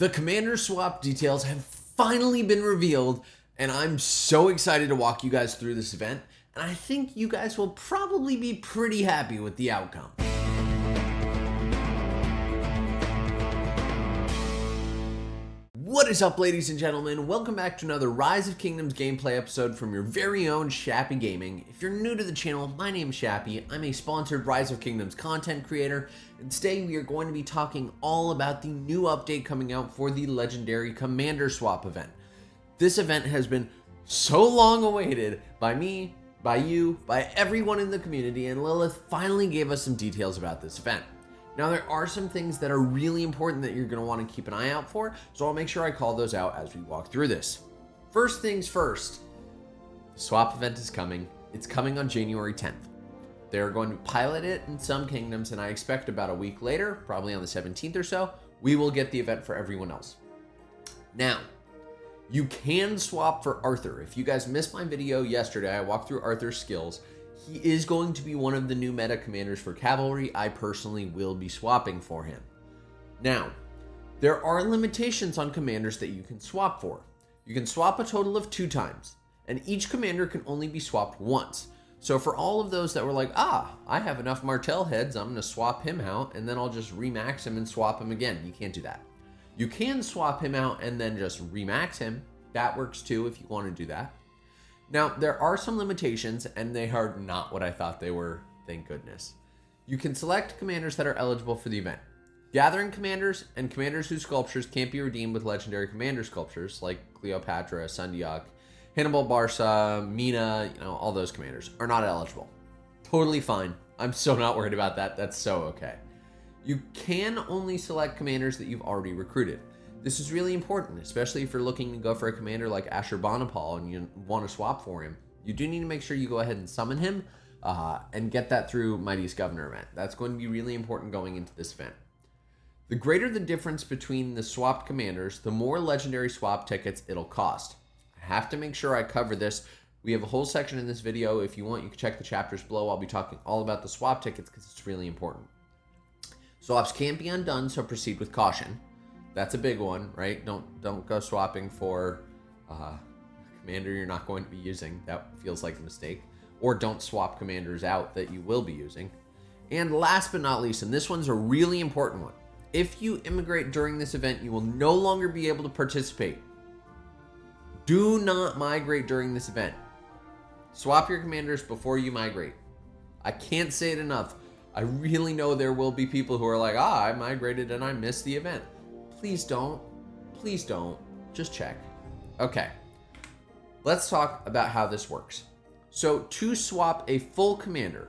The commander swap details have finally been revealed, and I'm so excited to walk you guys through this event, and I think you guys will probably be pretty happy with the outcome. What is up, ladies and gentlemen? Welcome back to another Rise of Kingdoms gameplay episode from your very own Shappy Gaming. If you're new to the channel, my name is Shappy. I'm a sponsored Rise of Kingdoms content creator, and today we are going to be talking all about the new update coming out for the legendary Commander Swap event. This event has been so long awaited by me, by you, by everyone in the community, and Lilith finally gave us some details about this event. Now, there are some things that are really important that you're going to want to keep an eye out for, so I'll make sure I call those out as we walk through this. First things first, the swap event is coming. It's coming on January 10th. They're going to pilot it in some kingdoms, and I expect about a week later, probably on the 17th or so, we will get the event for everyone else. Now, you can swap for Arthur. If you guys missed my video yesterday, I walked through Arthur's skills. He is going to be one of the new meta commanders for cavalry. I personally will be swapping for him. Now, there are limitations on commanders that you can swap for. You can swap a total of 2 times, and each commander can only be swapped once. So for all of those that were like, I have enough Martell heads, I'm going to swap him out, and then I'll just remax him and swap him again. You can't do that. You can swap him out and then just remax him. That works too if you want to do that. Now, there are some limitations, and they are not what I thought they were, thank goodness. You can select commanders that are eligible for the event. Gathering commanders and commanders whose sculptures can't be redeemed with legendary commander sculptures, like Cleopatra, Sundiak, Hannibal Barca, Mina, all those commanders are not eligible. Totally fine. I'm so not worried about that. That's so okay. You can only select commanders that you've already recruited. This is really important, especially if you're looking to go for a commander like Ashurbanipal and you want to swap for him. You do need to make sure you go ahead and summon him and get that through Mightiest Governor event. That's going to be really important going into this event. The greater the difference between the swapped commanders, the more legendary swap tickets it'll cost. I have to make sure I cover this. We have a whole section in this video. If you want, you can check the chapters below. I'll be talking all about the swap tickets because it's really important. Swaps can't be undone, so proceed with caution. That's a big one, right? Don't go swapping for a commander you're not going to be using. That feels like a mistake. Or don't swap commanders out that you will be using. And last but not least, and this one's a really important one, if you immigrate during this event, you will no longer be able to participate. Do not migrate during this event. Swap your commanders before you migrate. I can't say it enough. I really know there will be people who are like, I migrated and I missed the event. Please don't. Please don't. Just check. Okay. Let's talk about how this works. So to swap a full commander,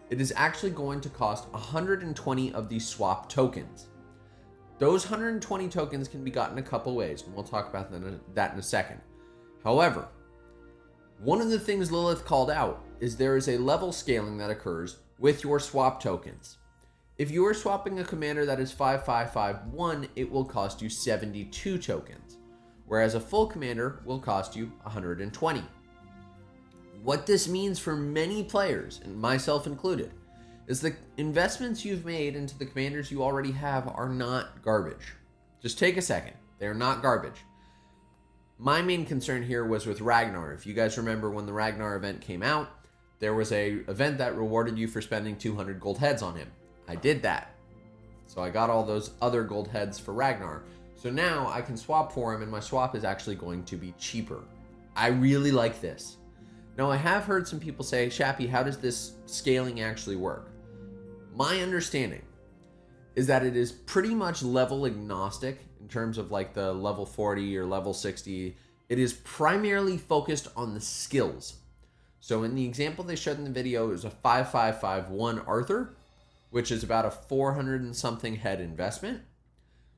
it is actually going to cost 120 of these swap tokens. Those 120 tokens can be gotten a couple ways, and we'll talk about that in a second. However, one of the things Lilith called out is there is a level scaling that occurs with your swap tokens. If you are swapping a commander that is 5551, it will cost you 72 tokens, whereas a full commander will cost you 120. What this means for many players, and myself included, is the investments you've made into the commanders you already have are not garbage. Just take a second. They're not garbage. My main concern here was with Ragnar. If you guys remember when the Ragnar event came out, there was a event that rewarded you for spending 200 gold heads on him. I did that. So I got all those other gold heads for Ragnar. So now I can swap for him, and my swap is actually going to be cheaper. I really like this. Now, I have heard some people say, Shappy, how does this scaling actually work? My understanding is that it is pretty much level agnostic in terms of like the level 40 or level 60. It is primarily focused on the skills. So in the example they showed in the video, it was a 5551 Arthur, which is about a 400 and something head investment.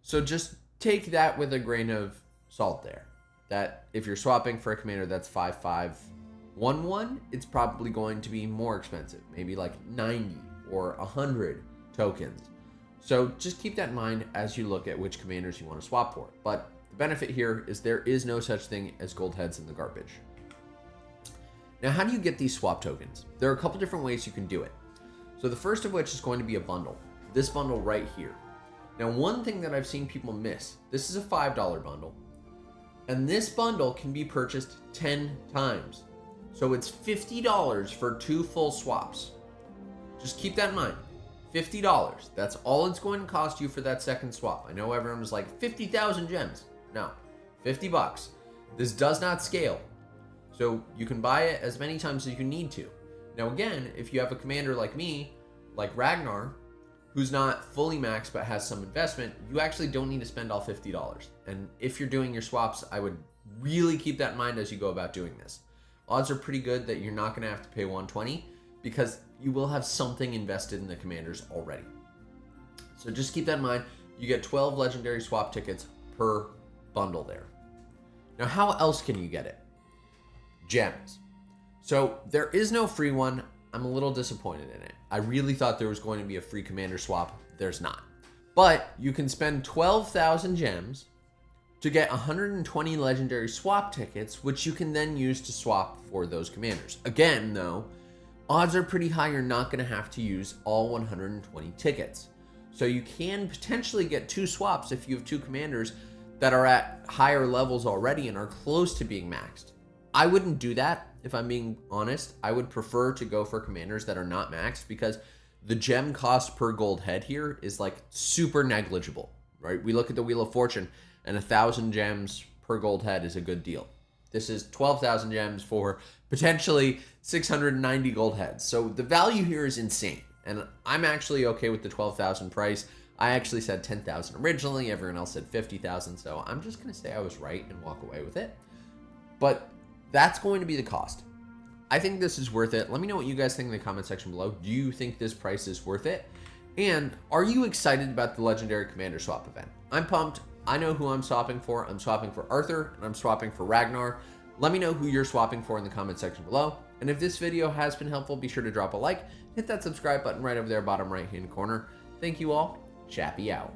So just take that with a grain of salt there. That if you're swapping for a commander that's 5511, it's probably going to be more expensive, maybe like 90 or 100 tokens. So just keep that in mind as you look at which commanders you want to swap for. But the benefit here is there is no such thing as gold heads in the garbage. Now, how do you get these swap tokens? There are a couple different ways you can do it. So the first of which is going to be a bundle. This bundle right here. Now, one thing that I've seen people miss, this is a $5 bundle, and this bundle can be purchased 10 times. So it's $50 for 2 full swaps. Just keep that in mind. $50. That's all it's going to cost you for that second swap. I know everyone was like 50,000 gems. No, $50. This does not scale. So you can buy it as many times as you need to. Now again, if you have a commander like me, like Ragnar, who's not fully maxed but has some investment, you actually don't need to spend all $50. And if you're doing your swaps, I would really keep that in mind as you go about doing this. Odds are pretty good that you're not going to have to pay $120 because you will have something invested in the commanders already. So just keep that in mind. You get 12 legendary swap tickets per bundle there. Now, how else can you get it? Gems. So there is no free one. I'm a little disappointed in it. I really thought there was going to be a free commander swap. There's not. But you can spend 12,000 gems to get 120 legendary swap tickets, which you can then use to swap for those commanders. Again, though, odds are pretty high you're not going to have to use all 120 tickets. So you can potentially get 2 swaps if you have 2 commanders that are at higher levels already and are close to being maxed. I wouldn't do that, if I'm being honest. I would prefer to go for commanders that are not maxed because the gem cost per gold head here is like super negligible, right? We look at the Wheel of Fortune and 1,000 gems per gold head is a good deal. This is 12,000 gems for potentially 690 gold heads. So the value here is insane. And I'm actually okay with the 12,000 price. I actually said 10,000 originally. Everyone else said 50,000. So I'm just going to say I was right and walk away with it. But that's going to be the cost. I think this is worth it. Let me know what you guys think in the comment section below. Do you think this price is worth it? And are you excited about the Legendary Commander Swap event? I'm pumped. I know who I'm swapping for. I'm swapping for Arthur and I'm swapping for Ragnar. Let me know who you're swapping for in the comment section below. And if this video has been helpful, be sure to drop a like, hit that subscribe button right over there, bottom right hand corner. Thank you all. Chappy out.